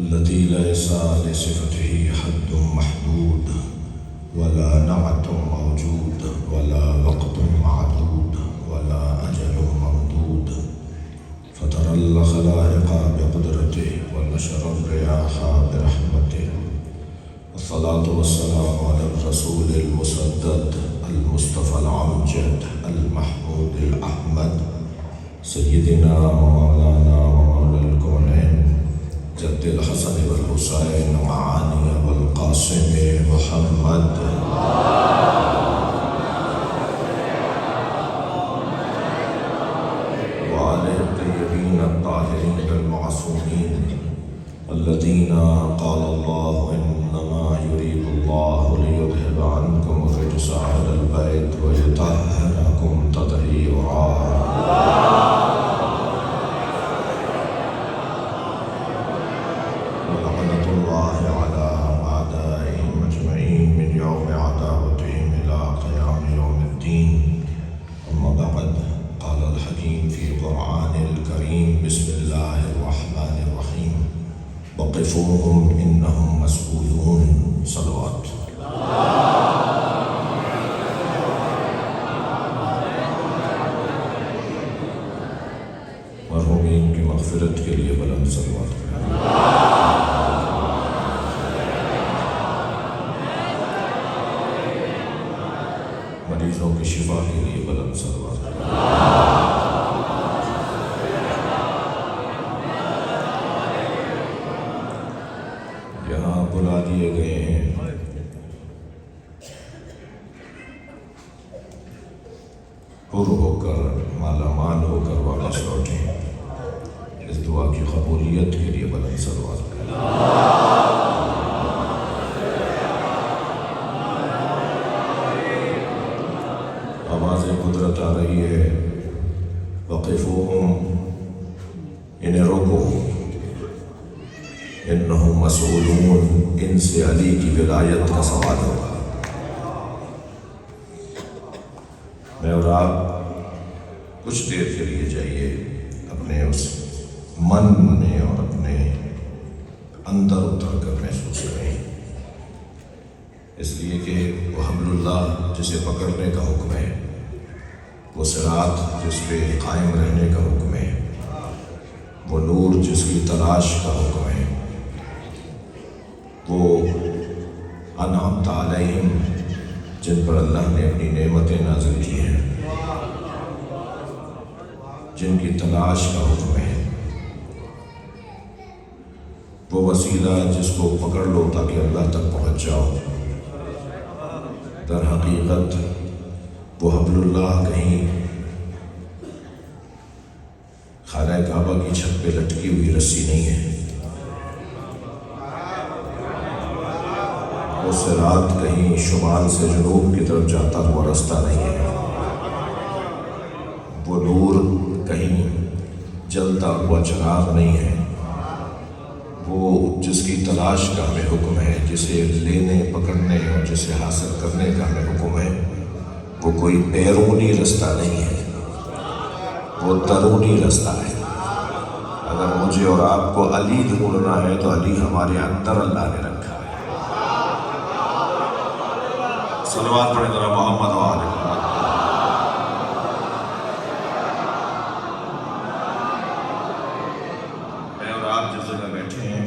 الذي ليس لصفته حد محدود ولا نعت موجود ولا وقت معدود ولا أجل ممدود، فترى الخلائق بقدرته ونشر الرياح برحمته، والصلاة والسلام على الرسول المسدد المصطفى الأمجد المحمود الأحمد سيدنا ومولانا ومولى الكونين جد الحسن والحسين وعلي والقاسم محمد وعلى الطيبين الطاهرين المعصومين الذين قال الله إنما يريد الله ليذهب عنكم الرجس أهل البيت ويطهركم تطهيرا. وقفوهم إنهم مسؤولون. صلوات. مرحومین کی مغفرت کے لیے بلند صلوات کریں. مریضوں کی شفا کے لیے بلند صلوات کریں. یہاں بلا دیے گئے ہیں پر ہو کر مالا مال ہو کر واپس لوٹیں. اس دعا کی قبولیت کے لیے بلند صلوات کریں. آواز قدرت آ رہی ہے. وقفوہم، انہیں روکو، انہم مسئولون، ان سے علی کی ولایت کا سوال ہوگا. میں اور آپ کچھ دیر کے لیے جائیے اپنے اس من میں اور اپنے اندر اتر کر محسوس کریں، اس لیے کہ وہ حبل اللہ جسے پکڑنے کا حکم ہے، وہ صراط جس پہ قائم رہنے کا حکم ہے، وہ نور جس کی تلاش کا حکم ہے، وہ انعمت علیہم جن پر اللہ نے اپنی نعمتیں نازل کی ہیں، جن کی تلاش کا حکم ہے، وہ وسیلہ جس کو پکڑ لو تاکہ اللہ تک پہنچ جاؤ. در حقیقت وہ حبل اللہ کہیں خانہ کعبہ کی چھت پہ لٹکی ہوئی رسی نہیں ہے. وہ صراط کہیں شمال سے جنوب کی طرف جاتا ہوا رستہ نہیں ہے. وہ نور کہیں جلتا ہوا چراغ نہیں ہے. وہ جس کی تلاش کا ہمیں حکم ہے، جسے لینے پکڑنے اور جسے حاصل کرنے کا ہمیں حکم ہے، وہ کوئی بیرونی رستہ نہیں ہے، وہ درونی رستہ ہے. اگر مجھے اور آپ کو علی ڈھونڈنا ہے تو علی ہمارے اندر اللہ نے رکھا ہے. صلوات پڑھیں ذرا محمد و آل محمد. میں اور آپ جس جگہ بیٹھے ہیں،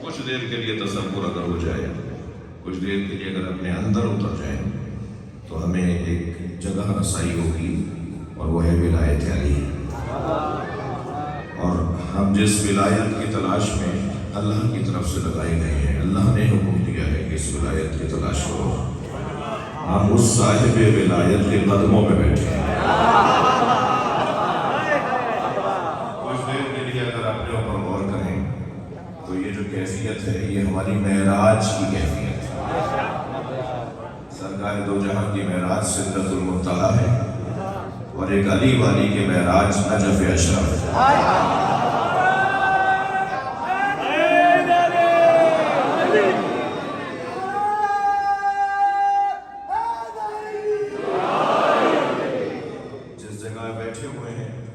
کچھ دیر کے لیے تصور اگر ہو جائے، کچھ دیر کے لیے اگر اپنے اندر اتر جائیں تو ہمیں ایک جگہ رسائی ہوگی، اور وہ ہے ولایت علی. اور ہم جس ولایت کی تلاش میں اللہ کی طرف سے لگائے گئے ہیں، اللہ نے حکم دیا ہے کہ اس ولایت کی تلاش کرو. ہم اس صاحب ولایت کے قدموں میں بیٹھے ہیں. کچھ دیر کے لیے اگر اپنے اوپر غور کریں تو یہ جو کیفیت ہے، یہ ہماری معراج کی کیفیت ہے. سرکار دو جہاں کی معراج سدرۃ المنتہا ہے، اور ایک علی والی کے معراج نجف اشرف ہے.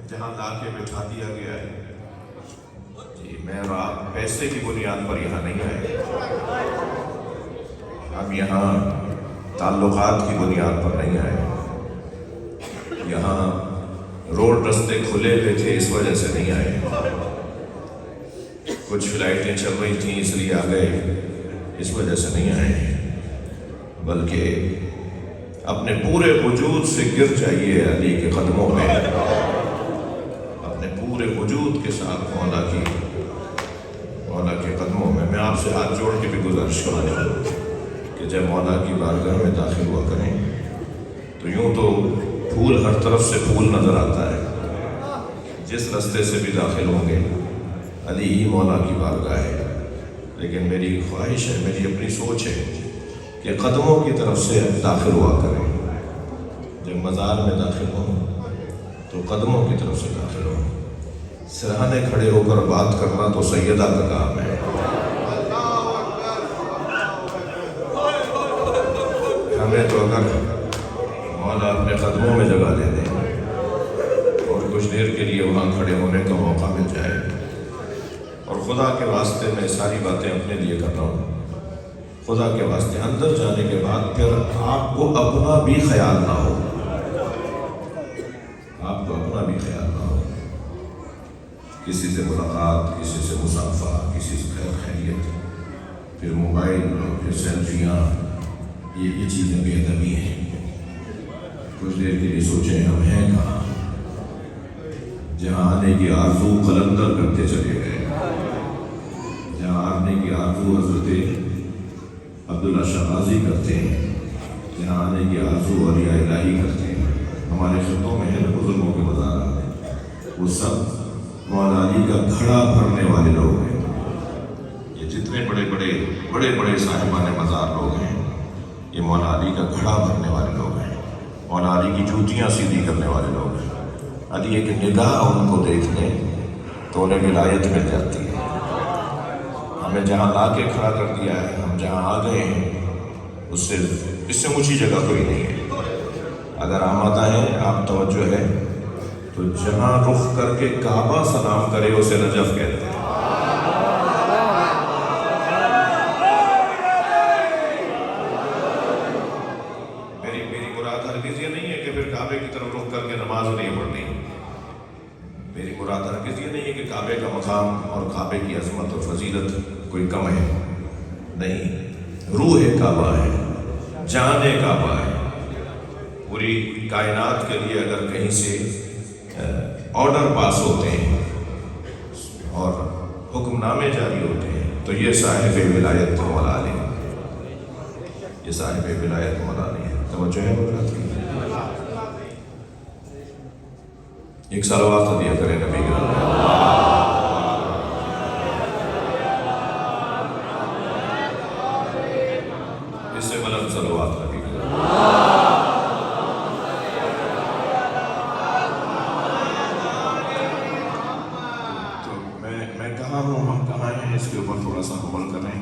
جہاں لا کے بٹھا دیا گیا ہے. جی میں اور آپ پیسے کی بنیاد پر یہاں نہیں آئے، ہم یہاں تعلقات کی بنیاد پر نہیں آئے، یہاں روڈ رستے کھلے ہوئے تھے اس وجہ سے نہیں آئے، کچھ فلائٹیں چل رہی تھیں اس لیے آ گئے اس وجہ سے نہیں آئے، بلکہ اپنے پورے وجود سے گر جائیے علی کے قدموں میں، اپنے پورے وجود کے ساتھ مولا کے قدموں میں آپ سے ہاتھ جوڑ کے بھی گزارش کروں کہ جب مولا کی بارگاہ میں داخل ہوا کریں تو یوں تو پھول ہر طرف سے پھول نظر آتا ہے، جس رستے سے بھی داخل ہوں گے علی ہی مولا کی بارگاہ ہے، لیکن میری خواہش ہے، میری اپنی سوچ ہے کہ قدموں کی طرف سے داخل ہوا کریں، جب مزار میں داخل ہوں تو قدموں کی طرف سے داخل ہوں، سرہانے کھڑے ہو کر بات کرنا تو سیدہ کا کام ہے، ہمیں تو اگر مولا اپنے قدموں میں جگہ دے دیں اور کچھ دیر کے لیے وہاں کھڑے ہونے کا موقع مل جائے، اور خدا کے واسطے میں ساری باتیں اپنے لیے کر رہا ہوں، خدا کے واسطے اندر جانے کے بعد پھر آپ کو اپنا بھی خیال نہ ہو، آپ کو اپنا بھی خیال نہ ہو، کسی سے ملاقات، کسی سے مصافحہ، کسی سے خیر خیریت، پھر موبائل، پھر سیلفیاں، یہ چیزیں بے ادبی ہیں، کچھ دیر کے لیے سوچیں ہم ہیں کہاں، جہاں آنے کی آرزو قلندر کرتے چلے گئے، جہاں آنے کی آرزو حضرت عبداللہ شہبازی کرتے ہیں، جہاں آنے کی آرزو اولیاء الہی کرتے ہیں، ہمارے خطوں میں ہیں بزرگوں کے مزارات، وہ سب مولا علی کا گھڑا بھرنے والے لوگ ہیں، یہ جتنے بڑے بڑے صاحبان مزار لوگ ہیں یہ مولا علی کا گھڑا بھرنے والے لوگ ہیں، مولا علی کی جوتیاں سیدھی کرنے والے لوگ ہیں، علی ایک نگاہ ان کو دیکھ لیں تو انہیں ولایت مل جاتی ہے، ہمیں جہاں لا کے کھڑا کر دیا ہے، ہم جہاں آ گئے ہیں اس سے اونچی جگہ کوئی نہیں ہے، اگر آمادہ ہیں آپ توجہ ہے تو جہاں رخ کر کے کعبہ سلام کرے اسے نجف کہتے ہیں، میری مراد ہرگز یہ نہیں ہے کہ پھر کعبے کی طرف رخ کر کے نماز نہیں پڑھنی، میری مراد ہرگز یہ نہیں ہے کہ کعبے کا مقام اور کعبے کی عظمت اور فضیلت کوئی کم ہے، نہیں، روح کعبہ ہے، جان کعبہ ہے، پوری کائنات کے لیے اگر کہیں سے آرڈر پاس ہوتے ہیں اور حکم نامے جاری ہوتے ہیں تو یہ صاحب ولایت مولا علی، یہ صاحب ولایت مولا علی ہے، توجہ ہے حضرات کی، ایک صلوات دیا کریں نبی کے اس سے بلند صلوات نبی کے ہم کہاں ہیں اس کے اوپر تھوڑا سا عمل کریں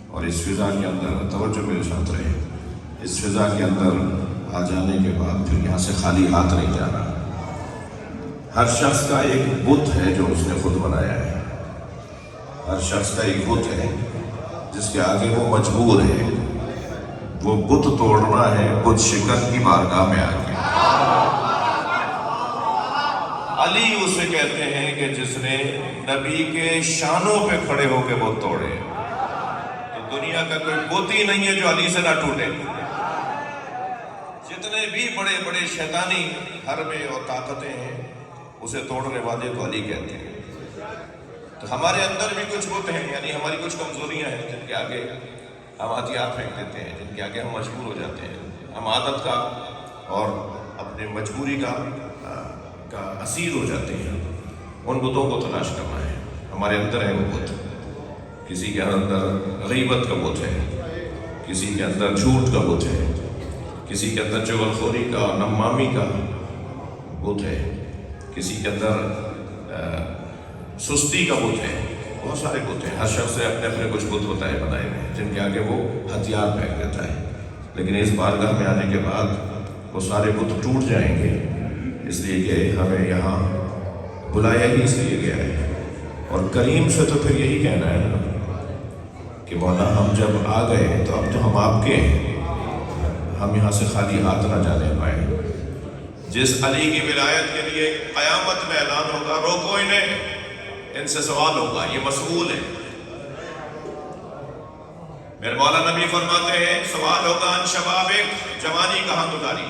اور اس فضا کے اندر توجہ میرے ساتھ رہے، اس فضا کے اندر آ جانے کے بعد پھر یہاں سے خالی ہاتھ نہیں جانا، ہر شخص کا ایک بت ہے جو اس نے خود بنایا ہے، ہر شخص کا ایک بت ہے جس کے آگے وہ مجبور ہے، وہ بت توڑنا ہے بت شکن کی بارگاہ میں آگے، علی اسے کہتے ہیں کہ جس نے نبی کے شانوں پہ کھڑے ہو کے بت توڑے، تو دنیا کا کوئی بت ہی نہیں ہے جو علی سے نہ ٹوٹے، جتنے بھی بڑے بڑے شیطانی حربیں اور طاقتیں ہیں اسے توڑنے والے کو علی کہتے ہیں، تو ہمارے اندر بھی کچھ بت ہیں، یعنی ہماری کچھ کمزوریاں ہیں جن کے آگے ہم ہتھیار پھینک دیتے ہیں، جن کے آگے ہم مجبور ہو جاتے ہیں، ہم عادت کا اور اپنے مجبوری کا اسیر ہو جاتے ہیں، ان بتوں کو تلاش کرنا ہے، ہمارے اندر ہے وہ بت، کسی کے اندر غیبت کا بت ہے، کسی کے اندر جھوٹ کا بت ہے، کسی کے اندر چغلخوری کا اور نمامی کا بت ہے، کسی کے اندر سستی کا بت ہے، بہت سارے بت ہیں، ہر شخص نے اپنے اپنے کچھ بت بنائے ہوئے جن کے آگے وہ ہتھیار پھینک دیتا ہے، لیکن اس بارگاہ میں آنے کے بعد وہ سارے بت ٹوٹ جائیں گے، اس لیے کہ ہمیں یہاں بلایا ہی اس لیے گیا ہے، اور کریم سے تو پھر یہی کہنا ہے نا کہ مولا ہم جب آ گئے تو اب تو ہم آپ کے ہیں، ہم یہاں سے خالی ہاتھ نہ جانے پائیں۔ جس علی کی ولایت کے لیے قیامت میں اعلان ہوگا روکو انہیں، ان سے سوال ہوگا، یہ مسئول ہے۔ میرے مولا نبی فرماتے ہیں سوال ہوگا ان شبابک، جوانی کہاں گزاری،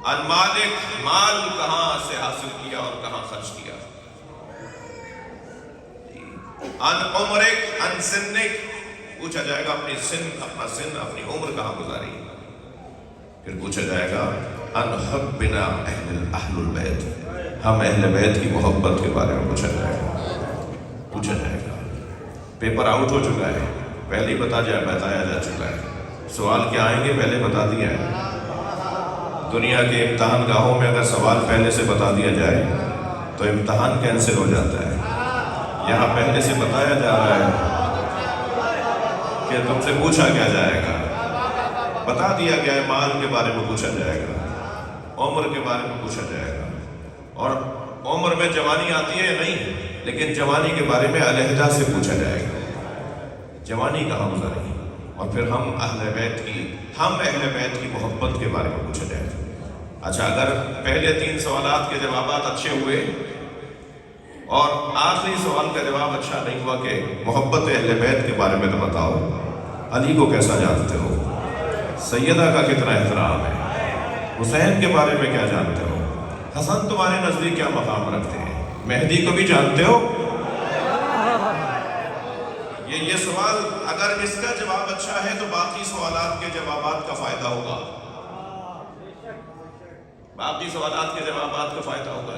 ان مالک، مال کہاں سے حاصل کیا اور کہاں خرچ کیا، ان عمرک، ان سنک، پوچھا جائے گا اپنی سن، اپنا سن، اپنی عمر کہاں گزاری، پھر پوچھا جائے گا ان حبنا اہل البیت، ہم اہل بیت کی محبت کے بارے میں پوچھا جائے گا۔ پیپر آؤٹ ہو چکا ہے، پہلے ہی بتایا جا چکا ہے، سوال کیا آئیں گے پہلے بتا دیا ہے۔ دنیا کے امتحان گاہوں میں اگر سوال پہلے سے بتا دیا جائے تو امتحان کینسل ہو جاتا ہے۔ یہاں پہلے سے بتایا جا رہا ہے کہ تم سے پوچھا کیا جائے گا، بتا دیا گیا ہے مال کے بارے میں پوچھا جائے گا، عمر کے بارے میں پوچھا جائے گا، اور عمر میں جوانی آتی ہے نہیں، لیکن جوانی کے بارے میں علیحدہ سے پوچھا جائے گا، جوانی کہاں گزاری، اور پھر ہم اہل بیت کی محبت کے بارے میں پوچھا جائے گا۔ اچھا، اگر پہلے 3 سوالات کے جوابات اچھے ہوئے اور آخری سوال کا جواب اچھا نہیں ہوا کہ محبت اہل بیت کے بارے میں تو بتاؤ، علی کو کیسا جانتے ہو، سیدہ کا کتنا احترام ہے، حسین کے بارے میں کیا جانتے ہو، حسن تمہارے نزدیک کیا مقام رکھتے ہیں، مہدی کو بھی جانتے ہو؟ یہ سوال اگر اس کا جواب اچھا ہے تو باقی سوالات کے جوابات کا فائدہ ہوگا،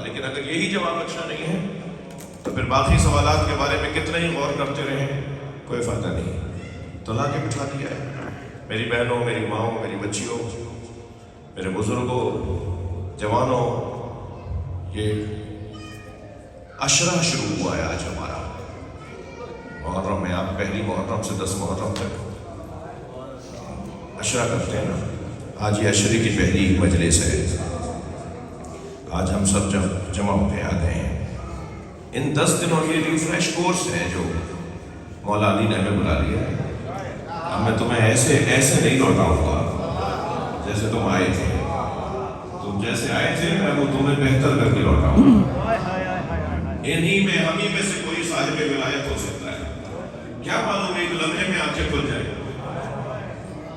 لیکن اگر یہی جواب اچھا نہیں ہے تو پھر باقی سوالات کے بارے میں کتنے ہی غور کرتے رہیں، کوئی فائدہ نہیں۔ تو لا کے بٹھا دیا ہے۔ میری بہنوں، میری ماؤں، میری بچیوں، میرے بزرگوں، جوانوں، یہ عشرہ شروع ہوا ہے آج ہمارا محرم میں۔ آپ پہلی محرم سے 10 محرم تک عشرہ کرتے ہیں نا، آج یہ عشرے کی پہلی مجلس ہے، آج ہم سب جمع ہو کے آ گئے ہیں۔ ان 10 دنوں یہ ریفریش کورس ہے جو مولا علی نے ہمیں بلا لیا ہے۔ اب میں تمہیں ایسے نہیں لوٹاؤں گا جیسے تم آئے تھے، تم جیسے آئے تھے میں وہ تمہیں بہتر کر کے لوٹاؤں گا۔ ہمیں میں سے کوئی صاحب ولایت ہو سکتا ہے، کیا معلوم ایک لمحے میں آنکھیں کھل جائیں۔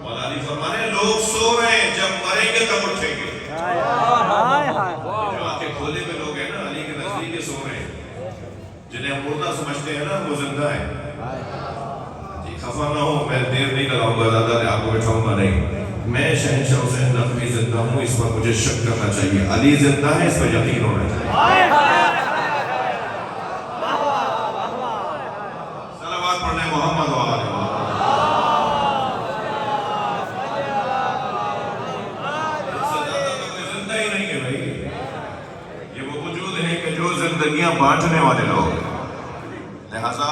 مولا علی فرمانے لوگ سو رہے ہیں، جب مریں گے تب اٹھیں گے۔ جو آنکھیں کھولے ہوئے لوگ ہیں نا، علی کے نزدیک سو رہے ہیں، جنہیں ہم مردہ سمجھتے ہیں نا، وہ زندہ ہیں۔ جی خفا نہ ہو، میں دیر نہیں لگاؤں گا، زیادہ آپ کو بٹھاؤں گا نہیں۔ میں شہنشاہ حسین نقوی زندہ ہوں، اس پر مجھے شک کرنا چاہیے، علی زندہ ہے اس پر یقین ہونا چاہیے۔ صلوات پڑھنے محمد و آلہ زندگیاں بانٹنے والے لوگ ہیں۔ لہذا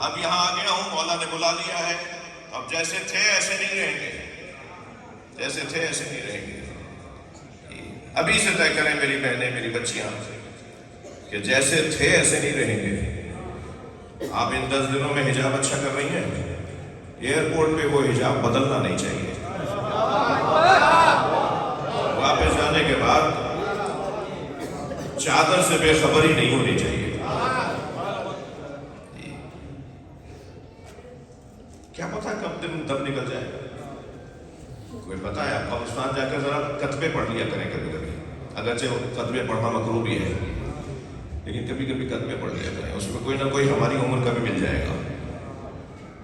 اب یہاں آ گیا ہوں، مولا نے بلا لیا ہے، اب جیسے تھے ایسے نہیں رہیں گے، ابھی سے طے کریں میری بہنیں، میری بچیاں، کہ جیسے تھے ایسے نہیں رہیں گے۔ آپ ان 10 دنوں میں حجاب اچھا کر رہی ہیں، ایئرپورٹ پہ وہ حجاب بدلنا نہیں چاہیے، واپس جانے کے بعد چادر سے بے خبری نہیں ہونی چاہیے۔ کیا پتا کب دم نکل جائے، کوئی پتا ہے؟ آپ پاکستان جا کر ذرا کتبے پڑھ لیا کریں کبھی کبھی، اگرچہ کتبے پڑھنا مکروہ بھی ہے، لیکن کبھی کبھی کتبے پڑھ لیا کریں، اس میں کوئی نہ کوئی ہماری عمر کا بھی مل جائے گا۔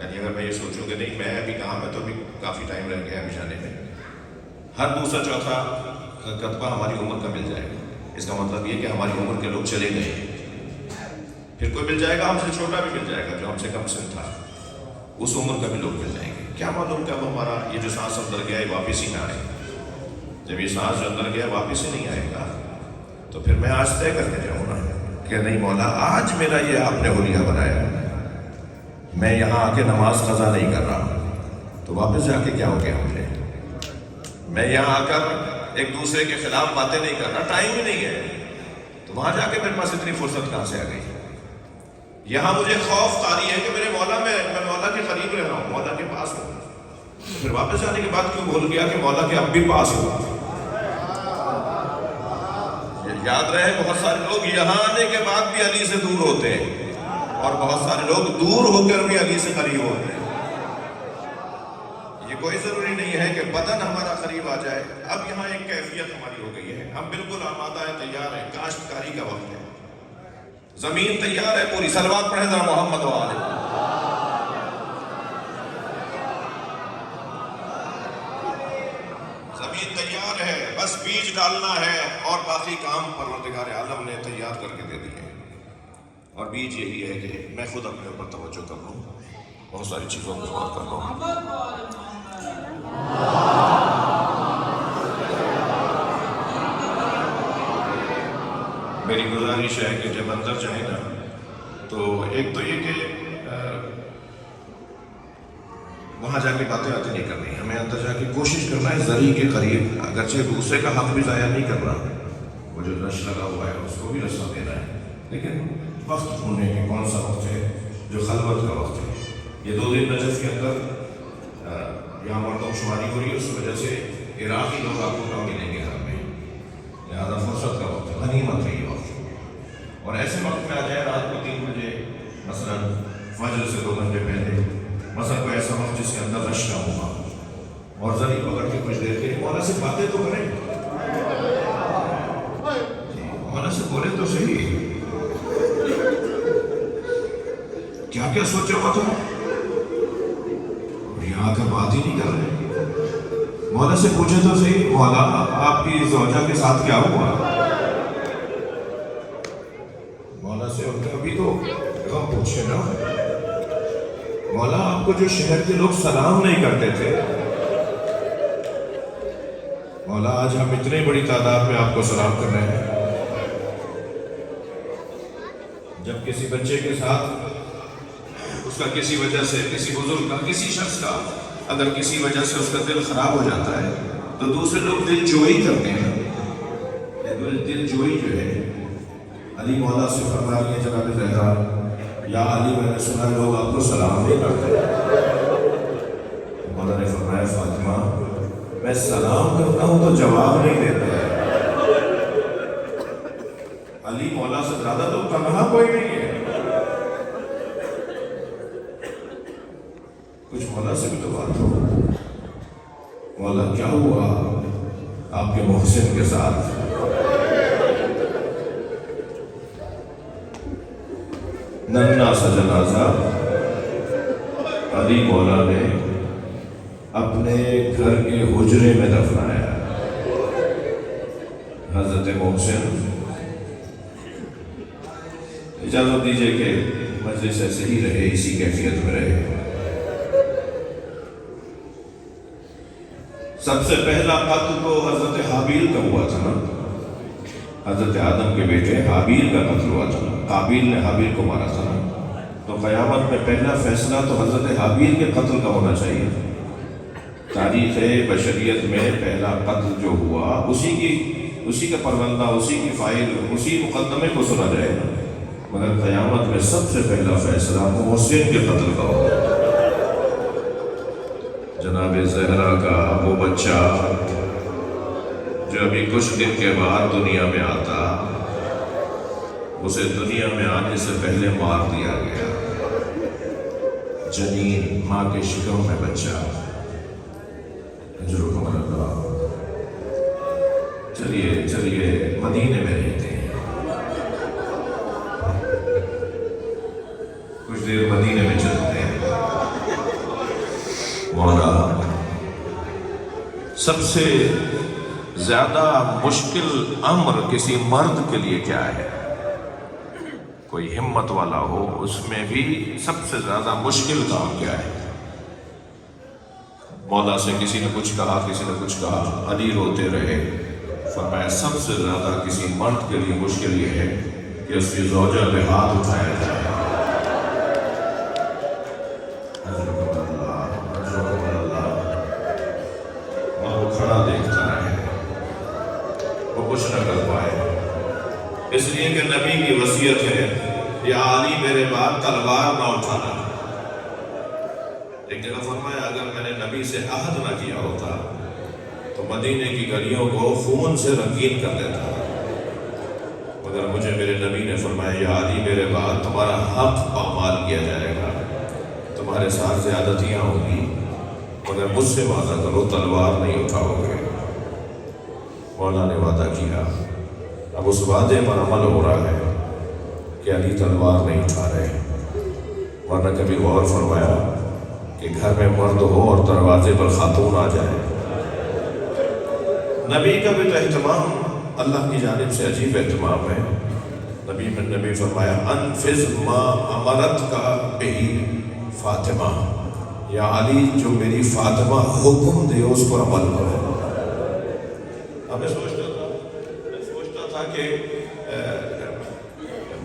یعنی اگر میں یہ سوچوں کہ نہیں میں ابھی کہاں، میں تو ابھی کافی ٹائم رہ گیا ابھی جانے میں، ہر دوسرا چوتھا کتبہ ہماری عمر کا مل جائے گا، اس کا مطلب یہ کہ ہماری عمر کے لوگ چلے گئے۔ پھر کوئی مل جائے گا ہم سے چھوٹا بھی مل جائے گا، جو ہم سے کم سن تھا، اس عمر کا بھی لوگ مل جائیں گے۔ کیا معلوم کب ہمارا یہ جو سانس اندر گیا ہے واپس ہی نہ آئے، جب یہ سانس اندر گیا واپس ہی نہیں آئے گا تو پھر میں آج طے کر کے جاؤں گا کہ نہیں مولا آج میرا یہ آپ نے حلیہ بنایا، میں یہاں آ کے نماز قضا نہیں کر رہا، تو واپس جا کے کیا ہو گیا مجھے؟ میں یہاں آ کر ایک دوسرے کے خلاف باتیں نہیں کر رہا، ٹائم ہی نہیں ہے، تو وہاں جا کے میرے پاس اتنی فرصت کہاں سے آ گئی؟ یہاں مجھے خوف طاری ہے کہ میرے مولا میں مولا کے قریب رہ رہا ہوں، مولا کے پاس ہوں، پھر واپس آنے کے بعد کیوں بھول گیا کہ مولا کے اب بھی پاس ہوں؟ یاد رہے بہت سارے لوگ یہاں آنے کے بعد بھی علی سے دور ہوتے ہیں، اور بہت سارے لوگ دور ہو کر بھی علی سے قریب ہوتے ہیں۔ یہ کوئی ضروری نہیں ہے کہ بدن ہمارا قریب آ جائے۔ اب یہاں ایک کیفیت ہماری ہو گئی ہے، ہم بالکل آمادہ ہیں، تیار ہیں، کاشتکاری کا وقت ہے، زمین تیار ہے پوری۔ صلوات پڑھیں ذرا محمد و آلہ۔ زمین تیار ہے، بس بیج ڈالنا ہے، اور باقی کام پروردگار عالم نے تیار کر کے دے دیے۔ اور بیج یہی ہے کہ میں خود اپنے اوپر توجہ کر لوں، بہت ساری چیزوں پر غور کر لوں۔ میری گزارش ہے کہ جب اندر جائیں نا تو ایک تو یہ کہ وہاں جا کے باتیں نہیں کرنی، ہمیں اندر جا کے کوشش کرنا ہے ذری کے قریب، اگرچہ دوسرے کا حق بھی ضائع نہیں کرنا، وہ جو رش لگا ہوا ہے اس کو بھی رشتہ دینا ہے، لیکن وقت ڈھونڈنے کے کون سا وقت ہے جو خلوت کا وقت ہے۔ یہ 2 دن نجف کے اندر یہاں مردم شماری ہو رہی ہے، اس وجہ سے عراقی لوگ آپ کو کم ملیں گے گھر میں، لہٰذا فرصت کا وقت ہے، غنیمت ہے یہ وقت۔ اور ایسے وقت میں آ جائے رات کو 3 بجے مثلاً فجر سے 2 گھنٹے پہلے، مثلا کوئی ایسا وقت جس کے اندر رش نہ ہوگا، اور ذری پکڑ کے کچھ دیر کے مولا سے باتیں تو کریں، مولا سے بولے تو صحیح، کیا کیا سوچا ہوا تھا، یہاں کا بات ہی نہیں کر رہے۔ مولا سے پوچھے تو صحیح، مولا آپ کی زوجہ کے ساتھ کیا ہوا؟ مولا سے ابھی تو پوچھے نا، مولا آپ کو جو شہر کے لوگ سلام نہیں کرتے تھے، مولا آج ہم اتنی بڑی تعداد میں آپ کو سلام کر رہے ہیں۔ جب کسی بچے کے ساتھ اس کا کسی وجہ سے، کسی بزرگ کا، کسی شخص کا اگر کسی وجہ سے اس کا دل خراب ہو جاتا ہے تو دوسرے لوگ دل جوئی کرتے ہیں۔ دل جوئی جو ہے، علی مولا سے فرما رہی ہے جناب زہرا، یا علی میں نے سنا لوگ آپ کو سلام نہیں کرتے، مولا نے فرمایا فاطمہ میں سلام کرتا ہوں تو جواب نہیں دیتے۔ علی مولا سے زیادہ تو تنہا کوئی نہیں ہے، کچھ مولا سے بھی تو بات ہو، مولا کیا ہوا آپ کے محسن کے ساتھ؟ ننھا سا جنازہ علی مولا نے اپنے گھر کے حجرے میں دفنایا۔ حضرت محسن، اجازت دیجیے کہ مجلس ایسے ہی رہے، اسی کیفیت میں رہے۔ سب سے پہلا قتل تو حضرت حابیل کا ہوا تھا نا، حضرت آدم کے بیٹے حابیل کا قتل ہوا تھا، قابیل نے حابیل کو مارا تھا نا، تو قیامت میں پہلا فیصلہ تو حضرت حابیل کے قتل کا ہونا چاہیے۔ تاریخ بشریت میں پہلا قتل جو ہوا اسی کا پروندہ، اسی کی فائل، اسی مقدمے کو سنا جائے گا، مگر قیامت میں سب سے پہلا فیصلہ محسن کے قتل کا ہوگا۔ جناب زہرا کا وہ بچہ جو ابھی کچھ دن کے بعد دنیا میں آتا، اسے دنیا میں آنے سے پہلے مار دیا گیا۔ جنین، ماں کے شکم میں بچہ، اجرکم اللہ۔ چلیے مدینے میں رہتے ہیں، کچھ دیر مدینے میں چلتے ہیں۔ مولا سب سے زیادہ مشکل امر کسی مرد کے لیے کیا ہے؟ کوئی ہمت والا ہو اس میں بھی سب سے زیادہ مشکل کام کیا ہے؟ مولا سے کسی نے کچھ کہا، علی روتے رہے، فرمایا سب سے زیادہ کسی مرد کے لیے مشکل یہ ہے کہ اس کی زوجہ پہ ہاتھ اٹھایا جائے۔ وہ کھڑا دیکھتا ہے، وہ کچھ نہ کر پائے، اس لیے کہ نبی کی وصیت ہے یا علی میرے بعد تلوار نہ اٹھانا. ایک جگہ فرمایا اگر میں نے نبی سے عہد نہ کیا ہوتا تو مدینے کی گلیوں کو خون سے رنگین کر دیتا. مگر مجھے میرے نبی نے فرمایا یا علی میرے بعد تمہارا حق پامال کیا جائے گا، تمہارے ساتھ زیادتیاں ہوں گی، مگر مجھ سے وعدہ کرو تلوار نہیں اٹھاؤ گے. مولا نے وعدہ کیا. اب اس وعدے پر عمل ہو رہا ہے کہ علی تلوار نہیں اٹھا رہے. ورنہ کبھی غور فرمایا کہ گھر میں مرد ہو اور دروازے پر خاتون آ جائے. نبی کا بھی تو اہتمام اللہ کی جانب سے عجیب اہتمام ہے. نبی فرمایا انفذ ما امرت کا بہی فاطمہ، یا علی جو میری فاطمہ حکم دے اس پر عمل کرو. میں سوچتا تھا کہ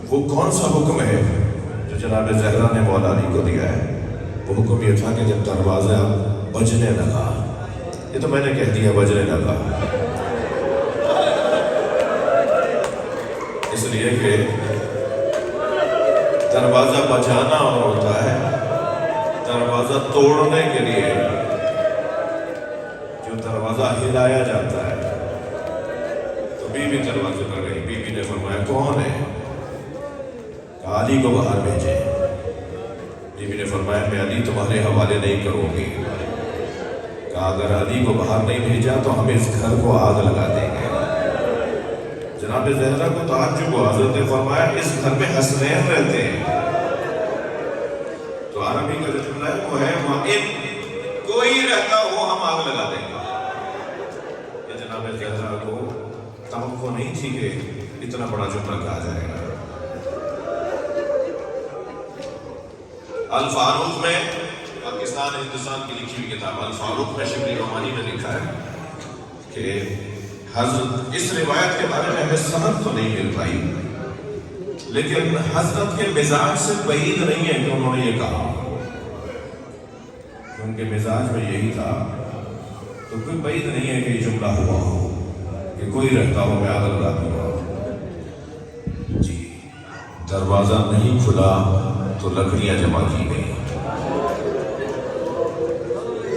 وہ کون سا حکم ہے جو جناب زہرا نے مولا علی کو دیا ہے. وہ حکم یہ تھا کہ جب دروازہ بجنے لگا، یہ تو میں نے کہہ دیا بجنے لگا اس لیے کہ دروازہ بجانا اور ہوتا ہے دروازہ توڑنے کے لیے جو دروازہ ہلایا جاتا ہے. تو بیوی دروازے پر گئی. بیوی نے فرمایا کون ہے؟ کہا علی کو باہر بھیجے. بیوی نے فرمایا میں علی تمہارے حوالے نہیں کروں گی. کہا اگر علی کو باہر نہیں بھیجا تو ہم اس گھر کو آگ لگا دیں گے. جناب زہرا کو تعجب ہوا. حضرت نے فرمایا اس گھر میں حسنین رہتے ہیں. تو عربی کا جو جملہ ہے وہ ہے وَإِن کوئی رہتا ہو ہم آگ لگا دیں گے. یہ جناب زہرا کو توقع نہیں تھی کہ اتنا بڑا جملہ کہا جائے گا. الفاروق میں پاکستان ہندوستان کی لکھی ہوئی کتاب الفاروق میں شبلی رومانی نے لکھا ہے کہ حضرت اس روایت کے بارے میں ہمیں سند تو نہیں مل پائی، لیکن حضرت کے مزاج سے بعید نہیں ہے کہ انہوں نے یہ کہا. ان کے مزاج میں یہی تھا تو کوئی بعید نہیں ہے کہ یہ جملہ ہوا ہو کہ کوئی رہتا ہو میں آگ لگا دوں. جی دروازہ نہیں کھلا تو لکڑیاں جمع کی گئی.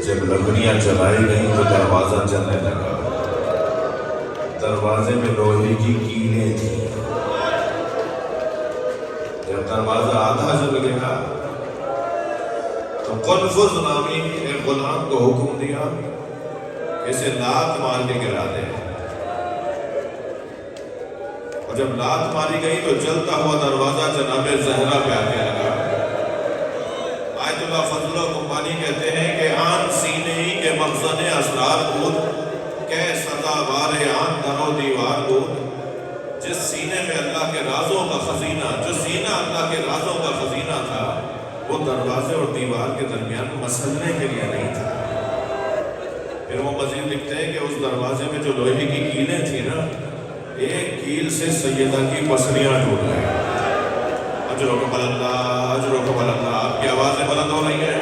جب لکڑیاں جلائی گئی تو دروازہ جلنے لگا. دروازے میں لوہے کی کیلیں تھیں. جب دروازہ آدھا جل گیا تو قنفذ نامی ایک غلام کو حکم دیا کہ اسے لات مار کے گرا دے. اور جب لات ماری گئی تو جلتا ہوا دروازہ جناب زہرا پہ آنے لگا. آیت اللہ فضل و کمبانی کہتے ہیں کہ آن سینے ہی کے مخزن اسرار بود کہ سزا بار آن در و دیوار بود. جس سینے میں اللہ کے رازوں کا خزینہ، جو سینہ اللہ کے رازوں کا خزینہ تھا، وہ دروازے اور دیوار کے درمیان مسلنے کے لیے نہیں تھا. پھر وہ مزید لکھتے ہیں کہ اس دروازے میں جو لوہے کی کیلیں تھیں نا، ایک کیل سے سیدہ کی پسلیاں ٹوٹ گئی. اجرکم اللہ، اجرکم اللہ. آپ کی آوازیں بلند ہو رہی ہیں.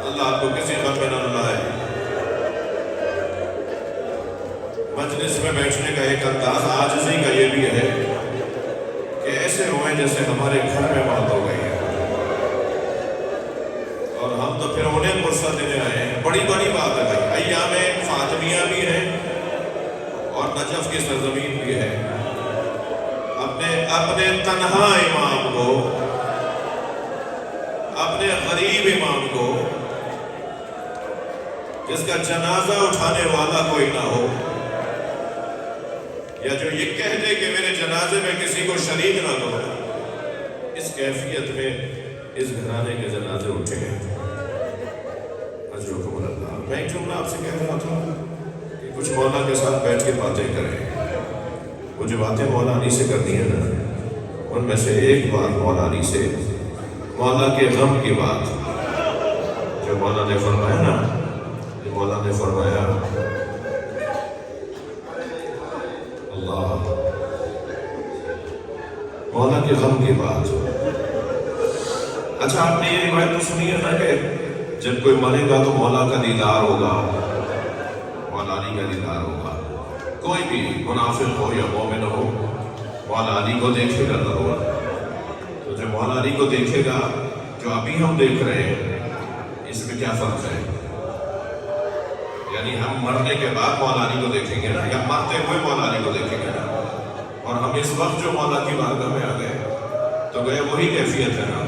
اللہ آپ کو کسی غم میں نہ لائے. مجلس میں بیٹھنے کا ایک انداز عاجزی کا یہ بھی ہے کہ ایسے ہوئے جیسے ہمارے گھر میں موت ہو گئی ہے اور ہم تو پھر انہیں فرصت دینے آئے ہیں. بڑی بڑی بات ہے بھائی. ایام فاطمیہ بھی ہے اور نجف کی سرزمین بھی ہے. اپنے تنہا امام کو، اپنے غریب امام کو، جس کا جنازہ اٹھانے والا کوئی نہ ہو، یا جو یہ کہہ دے کہ میرے جنازے میں کسی کو شریک نہ کرو، اس کیفیت میں اس گھرانے کے جنازے اٹھے ہیں. اجرکم اللہ. میں ایک جملہ آپ سے کہہ رہا تھا کہ کچھ مولا کے ساتھ بیٹھ کے باتیں کریں. وہ جو باتیں مولا علی سے کرنی ہے نا، ان میں سے ایک بات مولا علی سے، مولا کے غم کی بات جو مولا نے فرمایا نا، مولا نے فرمایا اللہ، مولا کے غم کی بات. اچھا آپ نے یہ روایت تو سنی ہے نا کہ جب کوئی مرے گا تو مولا کا دیدار ہوگا، مولا علی کا دیدار ہوگا. کوئی بھی منافق ہو یا مومن ہو، مولا علی کو دیکھے گا ضرور. تو جب مولا علی کو دیکھے گا جو ابھی ہم دیکھ رہے ہیں اس میں کیا فرق ہے؟ یعنی ہم مرنے کے بعد مولا علی کو دیکھیں گے نا، یا مرتے ہوئے مولا علی کو دیکھیں گے نا. اور ہم اس وقت جو مولا کی بارگاہ میں آ گئے تو گئے وہی کیفیت ہے نا.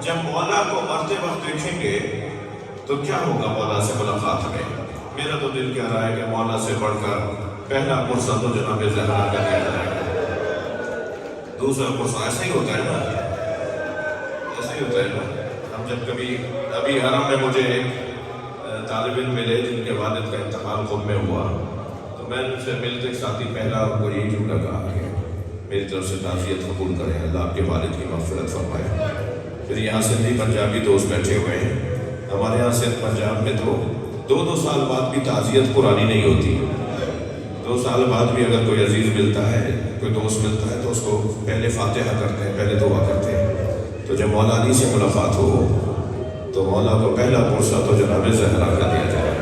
جب مولا کو مرتے وقت دیکھیں گے تو کیا ہوگا مولا سے ملاقات میں؟ میرا تو دل کہہ رہا ہے کہ مولا سے بڑھ کر پہلا پرسہ تو جناب زہرا کا دیا جائے گا. دوسرا پرسہ ایسا ہی ہوتا ہے نا، ایسا ہی ہوتا ہے نا. ہم جب کبھی ابھی حرم میں مجھے ایک طالب علم ملے جن کے والد کا انتقال خود میں ہوا، تو میں ان سے ملتے ایک ساتھی پہلا ان کو یہی جملہ کہا کہ میری طرف سے تعزیت قبول کریں، اللہ آپ کے والد کی مغفرت فرمائے. پھر یہاں سندھی پنجابی دوست بیٹھے ہوئے ہیں. ہمارے یہاں سندھ پنجاب میں تو 2 سال بعد بھی تعزیت پرانی نہیں ہوتی. 2 سال بعد بھی اگر کوئی عزیز ملتا ہے، کوئی دوست ملتا ہے تو اس کو پہلے فاتحہ کرتے ہیں، پہلے دعا کرتے ہیں. تو جب مولا علی سے ملاقات ہو تو مولا کو پہلا پرسہ تو جناب زہرا کا دیا جائے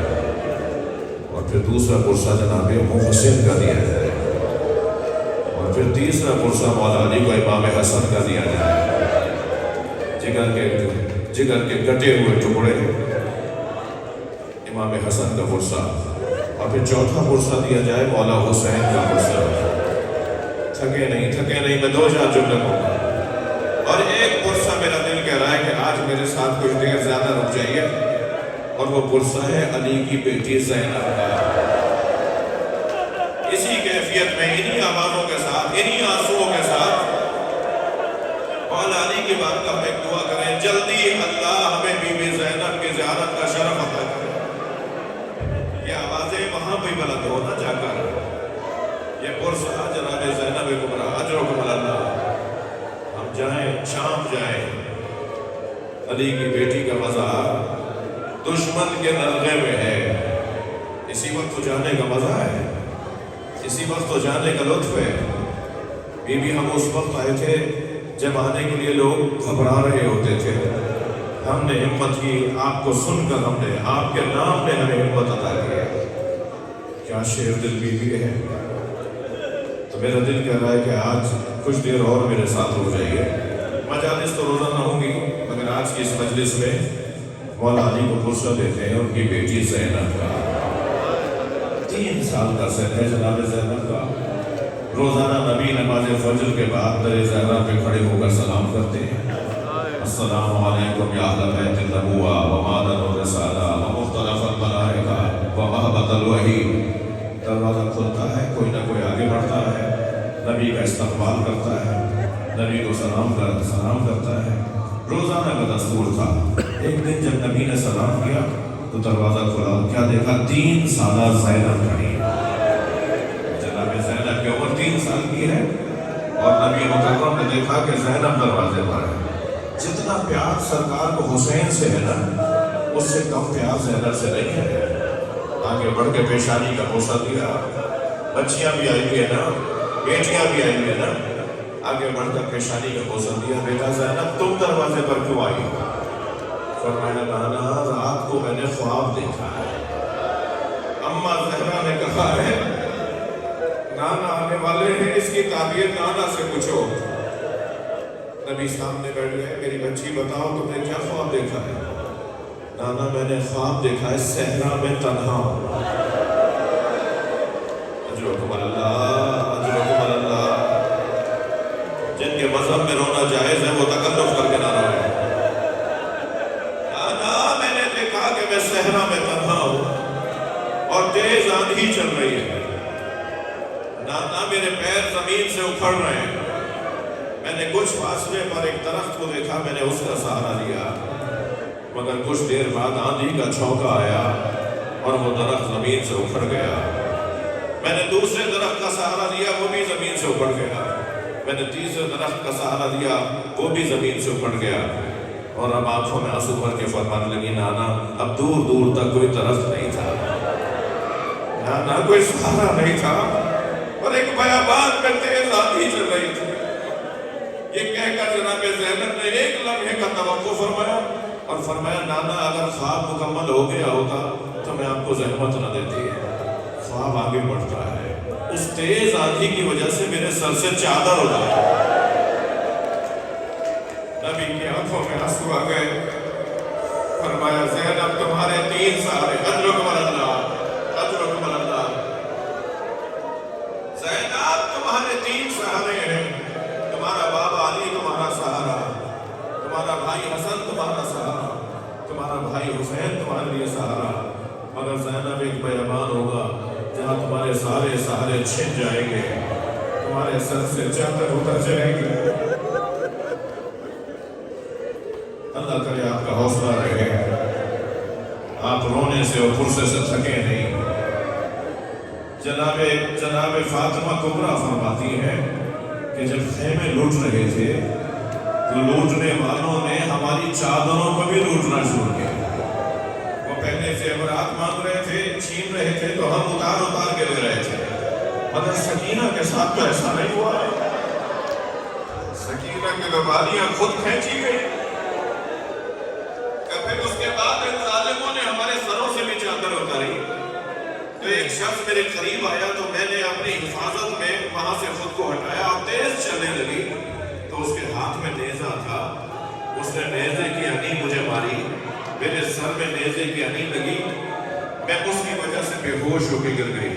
اور پھر دوسرا پرسہ جناب محسن کا دیا جائے اور پھر تیسرا پرسہ مولا علی کو امام حسن کا دیا جائے. جگر کے کٹے ہوئے ٹکڑے امام حسن کا پرسہ، اور پھر چوتھا پرسہ دیا جائے مولا حسین کا پرسہ. تھکے نہیں میں 2-4 جملے کہوں گا. اور ایک پرسہ میرا دل کہہ رہا ہے کہ آج میرے ساتھ کچھ دیر زیادہ رک جائیے، اور وہ پرسہ ہے علی کی بیٹی زینب کا. اسی کیفیت میں انہی آوازوں کے ساتھ، انہی آنسوؤں کے ساتھ مولا علی کی بارگاہ میں دعا کریں جلدی اللہ ہمیں بی بی زینب کی زیارت کا شرف عطا کرے. یہ آوازیں وہاں بھی بلند ہو نہ جا کر. یہ پرسہ جناب زینب کبریٰ اجرکم اللہ. ہم جائیں، شام جائیں، علی کی بیٹی کا مزار دشمن کے نرغے میں ہے. اسی وقت تو جانے کا مزہ ہے، اسی وقت تو جانے کا لطف ہے. بی بی ہم اس وقت آئے تھے جب آنے کے لیے لوگ گھبرا رہے ہوتے تھے. ہم نے ہمت کی، آپ کو سن کر ہم نے، آپ کے نام نے ہمیں ہمت عطا کی. کیا شیر دل بی بی ہے. تو میرا دل کہہ رہا ہے کہ آج کچھ دیر اور میرے ساتھ ہو جائیے. مجالس تو روزانہ ہوں گی، مگر آج کی اس مجلس میں مولا علی کو پرسہ دیتے ہیں ان کی بیٹی زینب کا. 3 سال کا سن ہے جناب زینب کا. روزانہ نبی نماز فجر کے بعد در زہرا پہ کھڑے ہو کر سلام کرتے ہیں. السلام علیکم یا اہل بیت النبوہ و معدن الرسالہ و مختلف الملائکہ و محبت الوحی. دروازہ کھلتا ہے، کوئی نہ کوئی آگے بڑھتا ہے، نبی کا استقبال کرتا ہے، نبی کو سلام کرتا ہے. روزانہ کا دستور تھا. ایک دن جب نبی نے سلام کیا تو دروازہ کھلا، کیا دیکھا 3 سالہ زینب کھڑی. جناب زینب کی عمر 3 سال کی ہے اور نبی مکرم نے دیکھا کہ زینب دروازے پر ہے. جتنا پیار سرکار کو حسین سے ہے نا، اس سے کم پیار زینب سے نہیں ہے. آگے بڑھ کے پیشانی کا بوسہ دیا. بچیاں بھی آئی ہوئی ہیں نا، بیٹیاں بھی آئی ہوئی ہیں نا. آگے بڑھ کر پیشانی کا بوسہ دیا. بیٹا زینب تم دروازے پر کیوں آئی؟ فرمایا نانا رات کو میں نے خواب دیکھا ہے. اماں زہرا نے کہا ہے نانا آنے والے ہیں، اس کی تعبیر نانا سے پوچھو. نبی سامنے بیٹھ گئے. میری بچی بتاؤ تم نے کیا خواب دیکھا ہے؟ نانا میں نے خواب دیکھا ہے صحرا میں تنہا ہوں. اجرکم اللہ. جن کے مذہب میں رونا جائز ہے وہ تکلف کر کے نہ روئے. نانا میں نے دیکھا کہ میں صحرا میں تنہا ہوں اور تیز آندھی چل رہی ہے. نانا میرے پیر زمین سے اکھڑ رہے ہیں. میں نے کچھ فاصلے پر ایک درخت کو دیکھا، میں نے اس کا سہارا لیا، مگر کچھ دیر بعد آندھی کا جھونکا آیا اور وہ درخت زمین سے اکھڑ گیا. میں نے دوسرے درخت کا سہارا لیا، وہ بھی زمین سے اکھڑ گیا. میں نے تیسرے درخت کا سہارا لیا، وہ بھی زمین سے اکھڑ گیا. اور اب آنکھوں میں آنسو بھر کے فرمانے لگی نانا اب دور دور تک کوئی درخت نہیں تھا، نانا کوئی سہارا نہیں تھا، اور ایک بیابان میں تیز آندھی چل رہی تھی. یہ کہہ کر جناب زینب نے ایک لمحے کا توقع فرمایا اور فرمایا نانا اگر خواب مکمل ہو گیا ہوتا تو میں آپ کو زحمت نہ دیتی. خواب آگے بڑھتا ہے. اس تیز آندھی کی وجہ سے میرے سر سے چادر اڑا گئی۔ نبی کی آنکھوں میں آنسو آ گئے، فرمایا زینب تمہارے 3 سہارے، اجرکم اللہ، اجرکم اللہ، زینب تمہارے 3 سہارے ہیں، تمہارا بابا علی تمہارا سہارا، تمہارا بھائی حسن تمہارا سہارا، تمہارا بھائی حسین تمہارے لیے سہارا، مگر زینب ایک بیابان ہوگا جہاں تمہارے سارے سہارے چھن جائیں گے، تمہارے سر سے چادر اتر جائے گی۔ اللہ کرے آپ کا حوصلہ رہے، آپ رونے سے اور پرسے سے تھکے نہیں۔ جناب فاطمہ کبریٰ فرماتی ہے کہ جب خیمے لوٹ رہے تھے تو لوٹنے والوں نے ہماری چادروں کو بھی لوٹنا شروع کیا۔ وہ پہلے زیورات مانگ رہے تھے، چھین رہے تھے تو ہم اتار کے لے رہے تھے، مگر سکینہ کے ساتھ تو ایسا نہیں ہوا۔ سکینہ کی گوالیاں خود کھینچی گئی، پھر اس کے بعد ان ظالموں نے ہمارے سروں سے بھی چادر اتاری۔ تو ایک شخص میرے قریب آیا تو میں نے اپنی حفاظت میں وہاں سے خود کو ہٹایا اور تیز چلنے لگی تو اس کے ہاتھ میں نیزہ تھا، اس نے نیزے کی ہنی مجھے ماری، میرے سر میں نیزے کی ہنی لگی، میں اس کی وجہ سے بے ہوش ہو کے گر گئی۔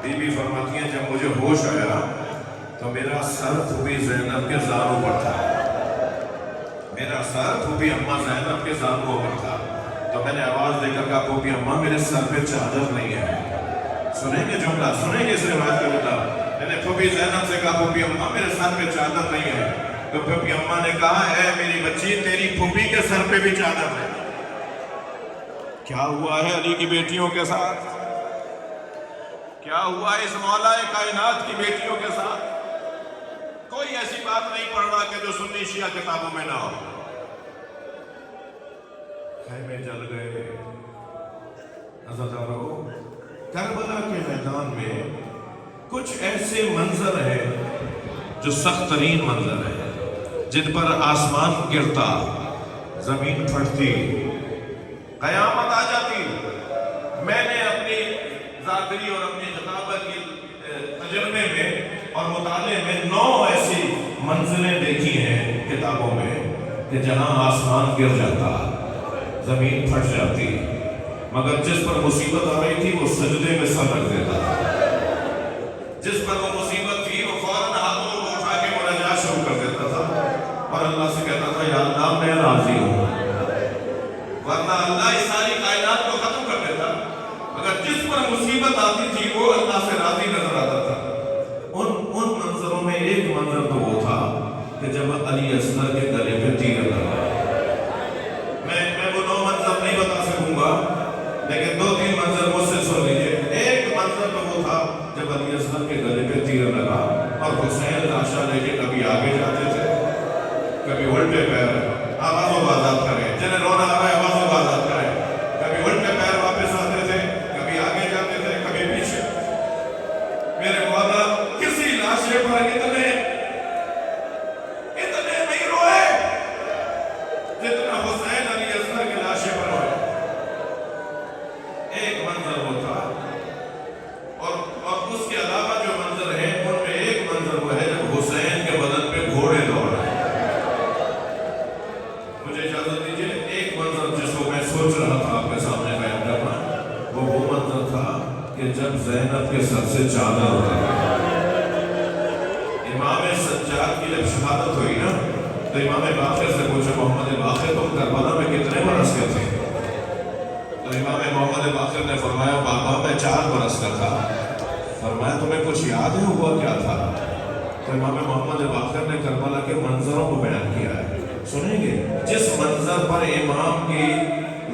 بی بی فرماتی ہیں جب مجھے ہوش آیا تو میرا سر پھوپھی زینب کے زانوں پر تھا، میرا سر پھوپھی اماں زینب کے زانوں پر تھا، تو میں نے آواز دے کر کہا پھوپھی اماں میرے سر پہ چادر نہیں ہے۔ سنیں گے جملہ، سنیں گے اس روایت کا جملہ، میں نے پھوپھی زینب سے کہا پھوپھی اماں میرے سر پہ چادر نہیں ہے، تو پھوپھی اماں نے کہا اے میری بچی تیری پھوپھی کے سر پہ بھی چادر ہے۔ کیا ہوا ہے علی کی بیٹیوں کے ساتھ؟ کیا ہوا اس مولا کائنات کی بیٹیوں کے ساتھ؟ کوئی ایسی بات نہیں پڑھ رہا کہ جو سنی شیعہ کتابوں میں نہ ہو۔ خیمے جل گئے، عزادارو، کربلا کے میدان میں کچھ ایسے منظر ہیں جو سخت ترین منظر ہیں، جن پر آسمان گرتا، زمین پھٹتی، قیامت آ جاتی۔ میں نے اپنی ذاکری اور اپنی خطابت کی تجربے میں اور مطالعے میں 9 ایسی منزلیں دیکھی ہیں کتابوں میں کہ جہاں آسمان گر جاتا، زمین پھٹ جاتی، مگر جس پر مصیبت آ رہی تھی وہ سجدے میں سر رکھ دیتا تھا، جس پر وہ مصیبت تھی وہ فوراً ہاتھوں کو اٹھا کے مناجات شروع کر دیتا تھا اور اللہ سے کہتا تھا یا اللہ میں راضی ہوں، ورنہ اللہ اس ساری کائنات کو ختم کر دیتا، مگر جس پر مصیبت آتی تھی وہ اللہ سے راضی نظر آتا تھا۔ ان منظروں میں ایک منظر تو وہ تھا کہ جب علی اصغر کے گلے پہ تیر لگا۔ میں وہ 9 منظر نہیں بتا سکوں گا، لیکن 2-3 منظر مجھ سے سن لیجئے۔ ایک منظر تو وہ تھا جب علی اصغر کے گلے پہ تیر لگا اور حسین لاشا لے کے کبھی آگے جاتے تھے، کبھی الٹے پیر، آواز و بازات کریں، جنہیں رونا آ رہا ہے آواز و بازات کریں، کبھی الٹے پیر واپس آتے تھے، کبھی آگے جاتے تھے، کبھی پیچھے۔ میرے مولا کسی لاشے پر اتنے نہیں روئے جتنا حسین علی اصغر کے لاشے پر روئے۔ ایک منظر وہ تھا، اور اس کے علاوہ جو منظر ہے ان میں ایک منظر وہ ہے جب حسین کے بدن پہ گھوڑے دوڑ رہے ہیں۔ مجھے اجازت دیجیے، ایک منظر جس کو میں سوچ رہا تھا آپ کے سامنے بیان کرنا، وہ منظر تھا کہ جب زینب کے سر سے چادر اتر گئی۔ امام سجاد کی جب شہادت ہوئی نا تو امام باقر سے پوچھا محمد باقر تم کربلا میں کتنے برس کے تھے؟ تو امام محمد باقر نے فرمایا بابا میں 4 برس کا تھا۔ فرمایا تمہیں کچھ یاد ہے ہوا کیا تھا؟ تو امام محمد باقر نے کربلا کے منظروں کو بیان کیا ہے، سنیں گے۔ جس منظر پر امام کی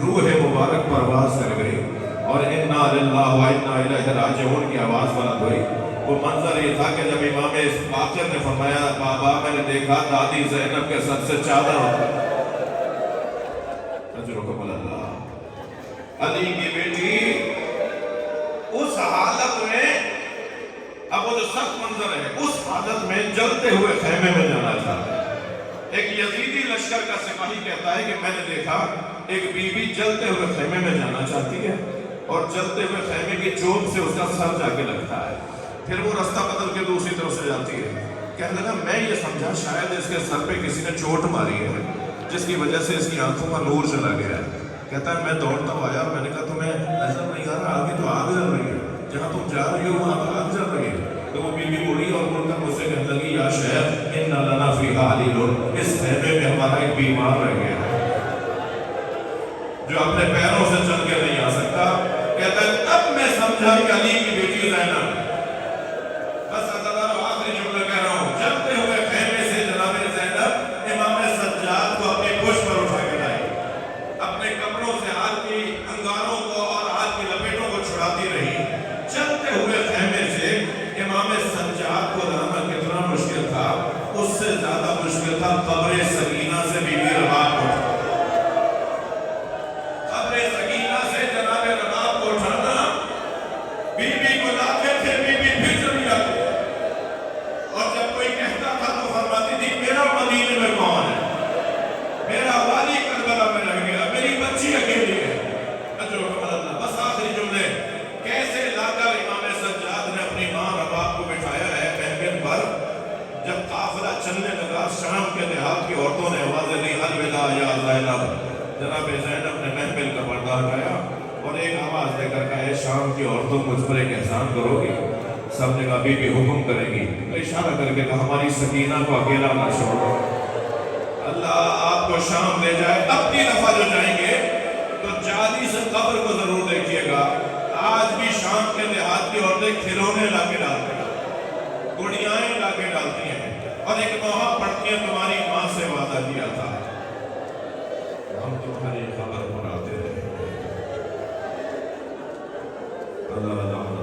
روح مبارک پرواز کر گئی اور انا للہ و انا الیہ راجعون کی آواز بلند ہوئی، وہ منظر یہ تھا کہ جب امام باقر نے فرمایا بابا میں نے دیکھا دادی زینب کے سر سے چادر ہوتا۔ اجرکم اللہ، علی کی بیٹی اس حالت میں، اب وہ جو سخت منظر ہے اس حالت میں جلتے ہوئے خیمے میں جانا چاہتا ہے۔ ایک یزیدی لشکر کا سپاہی کہتا ہے کہ میں نے دیکھا ایک بی بی جلتے ہوئے خیمے میں جانا چاہتی ہے اور جلتے ہوئے خیمے کی چوب سے اس کا سر جا کے لگتا ہے۔ پھر وہ راستہ بدل کے دوسری طرف سے جاتی ہے. کہنے لگا میں یہ سمجھا شاید اس کے سر پہ کسی نے چوٹ ماری ہے جس کی وجہ سے اس کی آنکھوں کا نور چلا گیا ہے. کہتا ہے میں دوڑتا ہوا آیا اور میں نے کہا تمہیں نظر نہیں آ رہا آگے تو آگ جل رہی ہے, جہاں تم جا رہی ہو وہاں تو آگ جل رہی ہے. تو وہ بیوی مڑی اور مڑ کر مجھ سے کہنے لگی یا شیخ ان لنا فیہا علیل, اس خیمے میں ہمارا ایک بیمار رہ گیا ہے جو اپنے پیروں سے چل کے نہیں آ سکتا. کہتا ہے تب میں سمجھا کہ علی کی بیٹی زینب. بس اللہ آخری جملہ کہہ رہا ہوں, چلتے ہوئے خیمے سے جناب زینب امام سجاد کو اپنے پشت پر اٹھا کے لائی, اپنے کپڑوں سے آگ کی انگاروں کو اور آگ کی لپیٹوں کو چھڑاتی رہی. چلتے ہوئے خیمے سے امام سجاد کو لانا کتنا مشکل تھا, اس سے زیادہ مشکل تھا قبر سکینہ سے بی بی رباب کو اٹھانا. قبر سکینہ سے جناب رباب کو اٹھانا, بی بی کو لاتے تھے, بی بی پھر چلی جاتی, اور جب کوئی کہتا تھا تو فرماتی تھی میرا مدینے میں کون ہے, میرا والی کربلا میں رہ گیا, میری بچی اکیلی ہے. بس آخری جملے, کیسے لا کر امام سجاد نے اپنی ماں رباب کو بٹھایا ہے محفل پر. جب قافلہ چلنے لگا شام کے دیہات کی عورتوں نے آوازیں دی الوداع یا زینب. جناب زینب نے محفل کا پردہ ہٹایا اور ایک آواز دے کر کہا شام کی عورتوں مجھ پر ایک احسان کرو گی. سب نے کہا بی بی حکم کرے گی. اشارہ کر کے کہا ہماری سکینہ کو اکیلا نہ چھوڑو, اللہ آپ کو شام لے جائے. اب کی دفعہ جو جائیں گے تو جادی سے قبر کو ضرور دیکھیے گا. آج بھی شام کے دیہات کی عورتیں کھلونے لا کے ڈالتی ہیں, گڑیائیں لا کے ڈالتی ہیں, اور ایک نوحہ پڑھتی ہیں تمہاری ماں سے وعدہ کیا تھا ہم تمہاری خبر بناتے رہے. اللہ اللہ